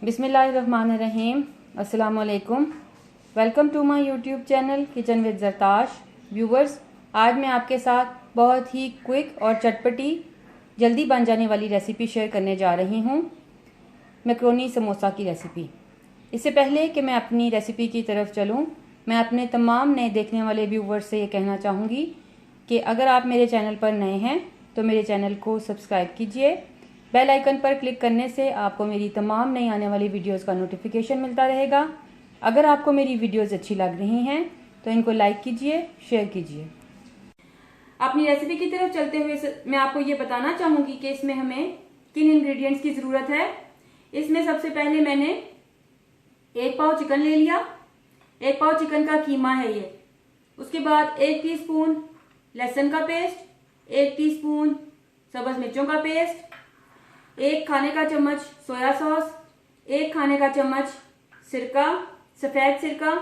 बिस्मिल्लाहिर्रहमानिर्रहीम। अस्सलाम वालेकुम। Welcome to my YouTube channel kitchen with Zartash. Viewers, आज मैं आपके साथ बहुत ही क्विक और चटपटी जल्दी बन जाने वाली रेसिपी शेयर करने जा रही हूँ, मैक्रोनी समोसा की रेसिपी। इससे पहले कि मैं अपनी रेसिपी की तरफ चलूँ, मैं अपने तमाम नए देखने वाले व्यूवर्स से ये कहना चाहूँगी कि अगर आप मेरे चैनल पर नए हैं तो मेरे चैनल को सब्सक्राइब कीजिए। बेल आइकन पर क्लिक करने से आपको मेरी तमाम नई आने वाली वीडियोस का नोटिफिकेशन मिलता रहेगा। अगर आपको मेरी वीडियोस अच्छी लग रही हैं तो इनको लाइक कीजिए, शेयर कीजिए। अपनी रेसिपी की तरफ चलते हुए मैं आपको ये बताना चाहूँगी कि इसमें हमें किन इंग्रेडिएंट्स की ज़रूरत है। इसमें सबसे पहले मैंने 1 पाव चिकन ले लिया। 1 पाव चिकन का कीमा है ये। उसके बाद 1 टीस्पून लहसुन का पेस्ट, 1 टीस्पून सब्ज मिर्चों का पेस्ट, 1 खाने का चम्मच सोया सॉस, 1 खाने का चम्मच सिरका, सफेद सिरका,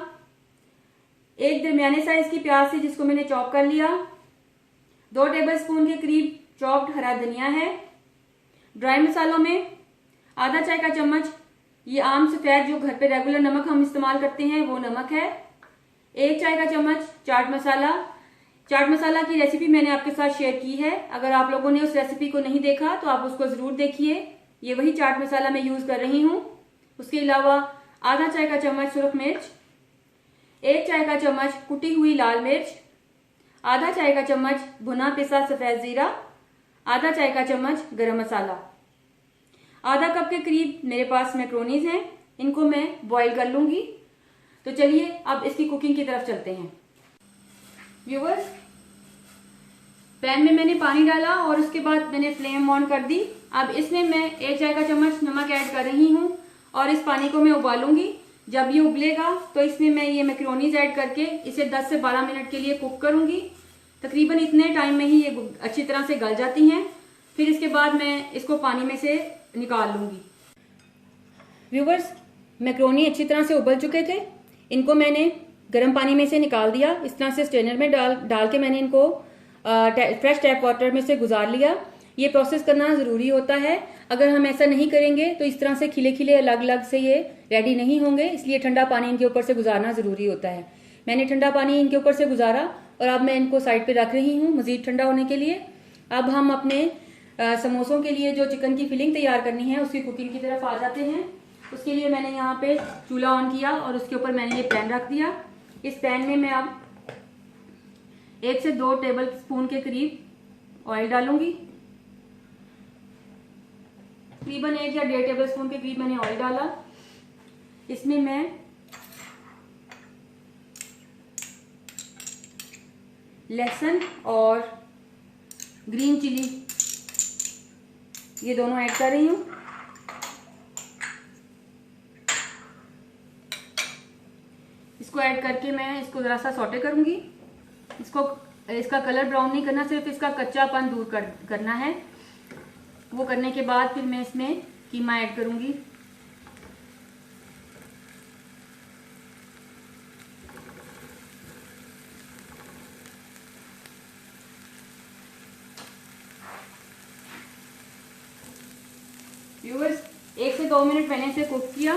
1 दरमियाने साइज की प्याज थी जिसको मैंने चॉप कर लिया, 2 टेबलस्पून के करीब चॉप्ड हरा धनिया है। ड्राई मसालों में आधा चाय का चम्मच ये आम सफेद जो घर पे रेगुलर नमक हम इस्तेमाल करते हैं वो नमक है। 1 चाय का चम्मच चाट मसाला। चाट मसाला की रेसिपी मैंने आपके साथ शेयर की है। अगर आप लोगों ने उस रेसिपी को नहीं देखा तो आप उसको जरूर देखिए। ये वही चाट मसाला मैं यूज कर रही हूँ। उसके अलावा आधा चाय का चम्मच सुरख मिर्च, 1 चाय का चम्मच कुटी हुई लाल मिर्च, आधा चाय का चम्मच भुना पिसा सफेद जीरा, आधा चाय का चम्मच गरम मसाला। आधा कप के करीब मेरे पास मैक्रोनीज हैं, इनको मैं बॉईल कर लूंगी। तो चलिए अब इसकी कुकिंग की तरफ चलते हैं। व्यूवर्स, पैन में मैंने पानी डाला और उसके बाद मैंने फ्लेम ऑन कर दी। अब इसमें मैं 1 चाय का चम्मच नमक ऐड कर रही हूँ और इस पानी को मैं उबालूंगी। जब ये उबलेगा तो इसमें मैं ये मैक्रोनीज ऐड करके इसे 10 से 12 मिनट के लिए कुक करूंगी। तकरीबन इतने टाइम में ही ये अच्छी तरह से गल जाती हैं। फिर इसके बाद मैं इसको पानी में से निकाल लूंगी। व्यूवर्स, मैक्रोनी अच्छी तरह से उबल चुके थे। इनको मैंने गर्म पानी में से निकाल दिया। इस तरह से स्ट्रेनर में डाल के मैंने इनको फ्रेश टैप वाटर में से गुजार लिया। ये प्रोसेस करना ज़रूरी होता है। अगर हम ऐसा नहीं करेंगे तो इस तरह से खिले खिले अलग अलग से ये रेडी नहीं होंगे, इसलिए ठंडा पानी इनके ऊपर से गुजारना ज़रूरी होता है। मैंने ठंडा पानी इनके ऊपर से गुजारा और अब मैं इनको साइड पे रख रही हूँ मज़ीद ठंडा होने के लिए। अब हम अपने समोसों के लिए जो चिकन की फिलिंग तैयार करनी है उसकी कुकिंग की तरफ आ जाते हैं। उसके लिए मैंने यहाँ पे चूल्हा ऑन किया और उसके ऊपर मैंने ये पैन रख दिया। इस पैन में मैं अब 1 से 2 टेबल स्पून के करीब ऑयल डालूंगी। तकरीबन 1 या 1.5 टेबल स्पून के करीब मैंने ऑयल डाला। इसमें मैं लहसुन और ग्रीन चिली ये दोनों ऐड कर रही हूँ। इसको ऐड करके मैं इसको जरा सा सौटे करूंगी। इसका कलर ब्राउन नहीं करना, सिर्फ इसका कच्चापन दूर करना है। वो करने के बाद फिर मैं इसमें कीमा ऐड करूंगी। व्यूअर्स, 1 से 2 मिनट मैंने इसे कुक किया।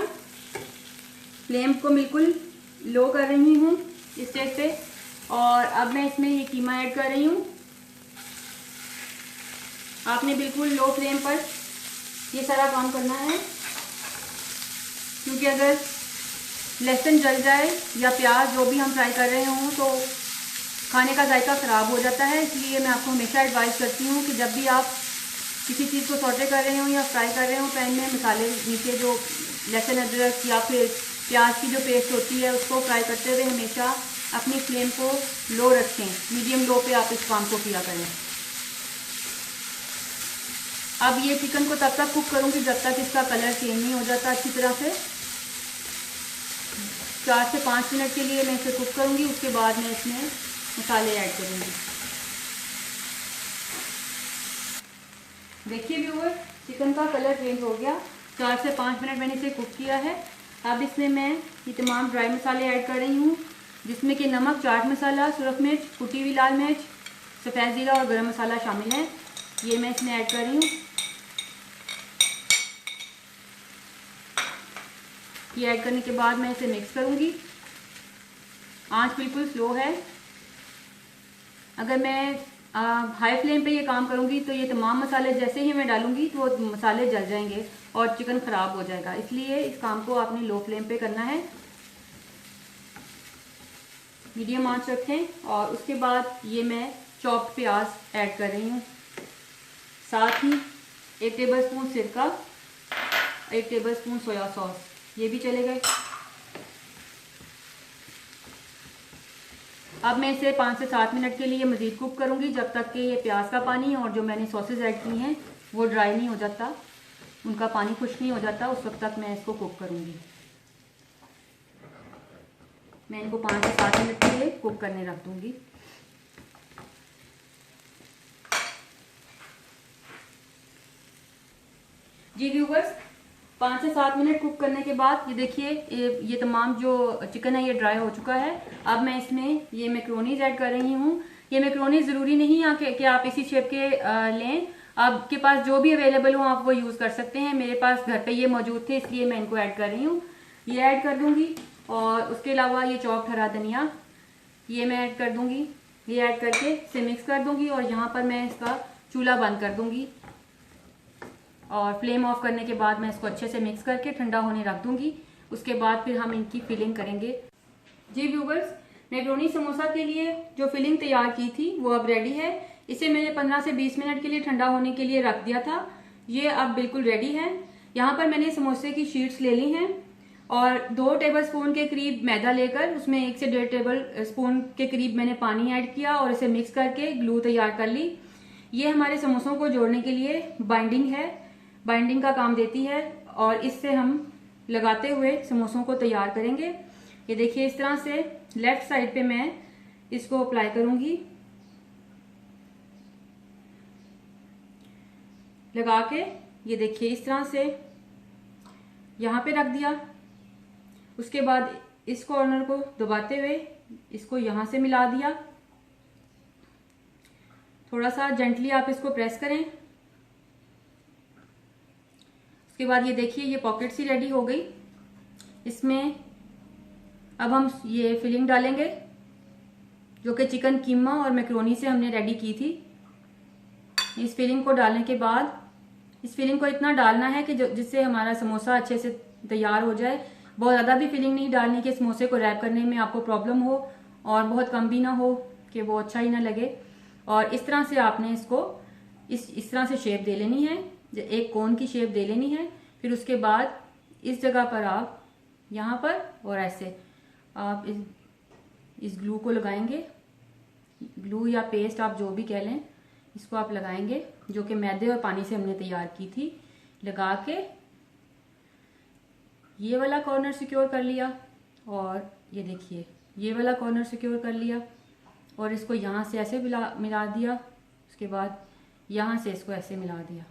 फ्लेम को बिल्कुल लो कर रही हूँ इस स्टेज पे और अब मैं इसमें ये कीमा ऐड कर रही हूँ। आपने बिल्कुल लो फ्लेम पर ये सारा काम करना है, क्योंकि अगर लहसुन जल जाए या प्याज जो भी हम फ्राई कर रहे हों तो खाने का जायका ख़राब हो जाता है। इसलिए मैं आपको हमेशा एडवाइस करती हूँ कि जब भी आप किसी चीज़ को सौटे कर रहे हो या फ्राई कर रहे हो, पैन में मसाले नीचे जो लहसुन अदरक या फिर प्याज की जो पेस्ट होती है उसको फ्राई करते हुए हमेशा अपनी फ्लेम को लो रखें। मीडियम लो पे आप इस काम को किया करें। अब ये चिकन को तब तक कुक करूंगी जब तक इसका कलर चेंज नहीं हो जाता अच्छी तरह से। 4 से 5 मिनट के लिए मैं इसे कुक करूंगी। उसके बाद मैं इसमें मसाले ऐड करूंगी। देखिए व्यूअर, चिकन का कलर चेंज हो गया। 4 से 5 मिनट मैंने इसे कुक किया है। अब इसमें मैं ये तमाम ड्राई मसाले ऐड कर रही हूँ, जिसमें कि नमक, चाट मसाला, सुरख मिर्च, कुटी हुई लाल मिर्च, सफ़ेद ज़ीरा और गरम मसाला शामिल है। ये मैं इसमें ऐड कर रही हूँ। ये ऐड करने के बाद मैं इसे मिक्स करूँगी। आंच बिल्कुल स्लो है। अगर मैं हाई फ्लेम पे ये काम करूँगी तो ये तमाम मसाले जैसे ही मैं डालूँगी तो वो मसाले जल जाएंगे और चिकन ख़राब हो जाएगा। इसलिए इस काम को आपने लो फ्लेम पे करना है, मीडियम आंच रखें। और उसके बाद ये मैं चॉप्ड प्याज ऐड कर रही हूँ, साथ ही 1 टेबलस्पून सिरका, 1 टेबलस्पून सोया सॉस, ये भी चले गए। अब मैं इसे 5 से 7 मिनट के लिए मज़ीद कुक करूँगी, जब तक कि ये प्याज का पानी और जो मैंने सॉसेज ऐड की हैं वो ड्राई नहीं हो जाता, उनका पानी खुश्क नहीं हो जाता। उस वक्त तक मैं इसको कुक करूँगी। मैं इनको 5 से 7 मिनट के लिए कुक करने रख दूँगी। जी व्यूवर्स, 5 से 7 मिनट कुक करने के बाद ये देखिए ये तमाम जो चिकन है ये ड्राई हो चुका है। अब मैं इसमें ये मैक्रोनीज ऐड कर रही हूँ। ये मैक्रोनीज ज़रूरी नहीं है कि आप इसी शेप के लें, आपके पास जो भी अवेलेबल हो आप वो यूज़ कर सकते हैं। मेरे पास घर पे ये मौजूद थे इसलिए मैं इनको ऐड कर रही हूँ। ये ऐड कर दूँगी और उसके अलावा ये चॉप्ड हरा धनिया ये मैं ऐड कर दूँगी। ये ऐड करके इसे मिक्स कर दूँगी और यहाँ पर मैं इसका चूल्हा बंद कर दूँगी और फ्लेम ऑफ करने के बाद मैं इसको अच्छे से मिक्स करके ठंडा होने रख दूँगी। उसके बाद फिर हम इनकी फिलिंग करेंगे। जी व्यूवर्स, मैक्रोनी समोसा के लिए जो फिलिंग तैयार की थी वो अब रेडी है। इसे मैंने 15 से 20 मिनट के लिए ठंडा होने के लिए रख दिया था। ये अब बिल्कुल रेडी है। यहाँ पर मैंने समोसे की शीट्स ले ली हैं और 2 टेबलस्पून के करीब मैदा लेकर उसमें 1 से 1.5 टेबलस्पून के करीब मैंने पानी ऐड किया और इसे मिक्स करके ग्लू तैयार कर ली। ये हमारे समोसों को जोड़ने के लिए बाइंडिंग है, बाइंडिंग का काम देती है और इससे हम लगाते हुए समोसों को तैयार करेंगे। ये देखिए इस तरह से लेफ्ट साइड पे मैं इसको अप्लाई करूंगी, लगा के ये देखिए इस तरह से यहाँ पे रख दिया। उसके बाद इस कॉर्नर को दबाते हुए इसको यहाँ से मिला दिया। थोड़ा सा जेंटली आप इसको प्रेस करें। उसके बाद ये देखिए ये पॉकेट सी रेडी हो गई। इसमें अब हम ये फिलिंग डालेंगे जो कि चिकन कीमा और मैक्रोनी से हमने रेडी की थी। इस फिलिंग को डालने के बाद इस फिलिंग को इतना डालना है कि जिससे हमारा समोसा अच्छे से तैयार हो जाए। बहुत ज़्यादा भी फिलिंग नहीं डालनी कि समोसे को रैप करने में आपको प्रॉब्लम हो और बहुत कम भी ना हो कि वो अच्छा ही ना लगे। और इस तरह से आपने इसको इस तरह से शेप दे लेनी है, एक कोन की शेप दे लेनी है। फिर उसके बाद इस जगह पर आप यहाँ पर और ऐसे आप इस ग्लू को लगाएंगे, ग्लू या पेस्ट आप जो भी कह लें, इसको आप लगाएंगे जो कि मैदे और पानी से हमने तैयार की थी। लगा के ये वाला कॉर्नर सिक्योर कर लिया और ये देखिए ये वाला कॉर्नर सिक्योर कर लिया और इसको यहाँ से ऐसे मिला दिया। उसके बाद यहाँ से इसको ऐसे मिला दिया।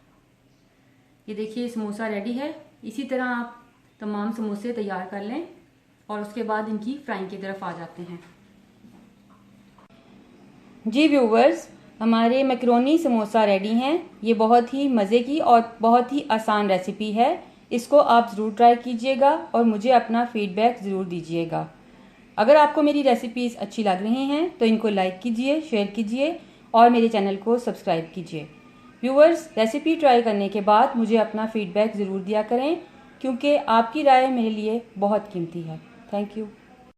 ये देखिए समोसा रेडी है। इसी तरह आप तमाम समोसे तैयार कर लें और उसके बाद इनकी फ्राइंग की तरफ आ जाते हैं। जी व्यूवर्स, हमारे मैक्रोनी समोसा रेडी हैं। ये बहुत ही मज़े की और बहुत ही आसान रेसिपी है। इसको आप ज़रूर ट्राई कीजिएगा और मुझे अपना फीडबैक ज़रूर दीजिएगा। अगर आपको मेरी रेसिपीज़ अच्छी लग रही हैं तो इनको लाइक कीजिए, शेयर कीजिए और मेरे चैनल को सब्सक्राइब कीजिए। व्यूवर्स, रेसिपी ट्राई करने के बाद मुझे अपना फीडबैक ज़रूर दिया करें क्योंकि आपकी राय मेरे लिए बहुत कीमती है। Thank you.